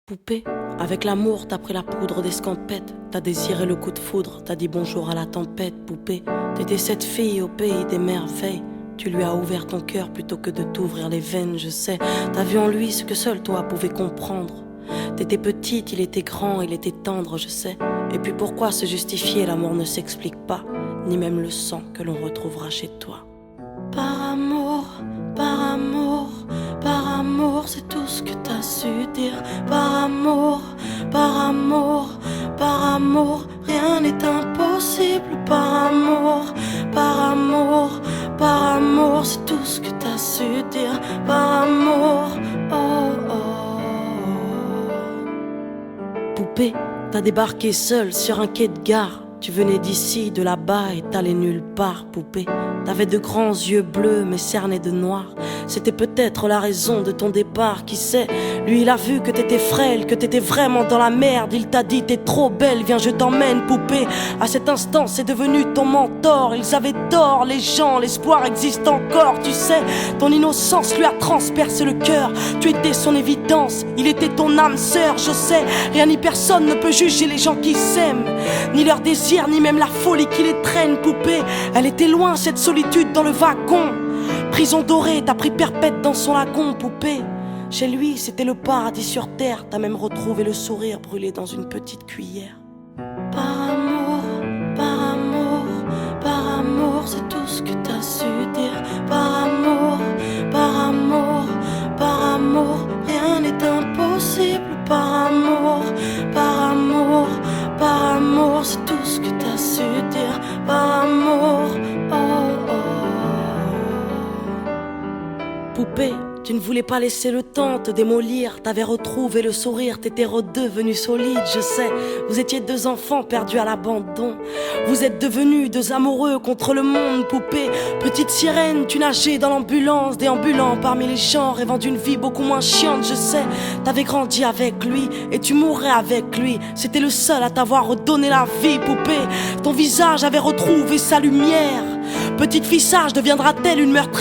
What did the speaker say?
Poupée, avec l'amour t'as pris la poudre d'escampette. T'as désiré le coup de foudre, t'as dit bonjour à la tempête. Poupée, t'étais cette fille au pays des merveilles. Tu lui as ouvert ton cœur plutôt que de t'ouvrir les veines, je sais. T'as vu en lui ce que seul toi pouvais comprendre. T'étais petite, il était grand, il était tendre, je sais. Et puis pourquoi se justifier, l'amour ne s'explique pas, ni même le sang que l'on retrouvera chez toi. Par amour, par amour, par amour, c'est tout ce que t'as su dire. Par amour, par amour, par amour, rien n'est impossible. Par amour, par amour, par amour, c'est tout ce que t'as su dire. Par amour, oh oh. Poupée, t'as débarqué seule sur un quai de gare. Tu venais d'ici, de là-bas et t'allais nulle part, poupée. T'avais de grands yeux bleus mais cernés de noir. C'était peut-être la raison de ton départ, qui sait. Lui il a vu que t'étais frêle, que t'étais vraiment dans la merde. Il t'a dit t'es trop belle, viens je t'emmène, poupée. À cet instant c'est devenu ton mentor. Ils avaient tort les gens, l'espoir existe encore, tu sais. Ton innocence lui a transpercé le cœur. Tu étais son évidence, il était ton âme sœur, je sais. Rien ni personne ne peut juger les gens qui s'aiment, ni leur désir, ni même la folie qui les traîne, poupée. Elle était loin cette solitude dans le wagon. Prison dorée, t'as pris perpète dans son lagon, poupée. Chez lui, c'était le paradis sur terre. T'as même retrouvé le sourire brûlé dans une petite cuillère. Par amour, par amour, par amour, c'est tout ce que t'as su dire. Par amour, par amour, par amour, rien n'est impossible. Par amour, par amour, par amour, c'est tout ce que t'as su dire. Par amour, oh oh. Poupée, tu ne voulais pas laisser le temps te démolir. T'avais retrouvé le sourire, t'étais redevenu solide, je sais. Vous étiez deux enfants perdus à l'abandon. Vous êtes devenus deux amoureux contre le monde, poupée. Petite sirène, tu nageais dans l'ambulance, déambulant parmi les gens, rêvant d'une vie beaucoup moins chiante, je sais. T'avais grandi avec lui et tu mourrais avec lui. C'était le seul à t'avoir redonné la vie, poupée. Ton visage avait retrouvé sa lumière. Petite fille sage deviendra-t-elle une meurtrière?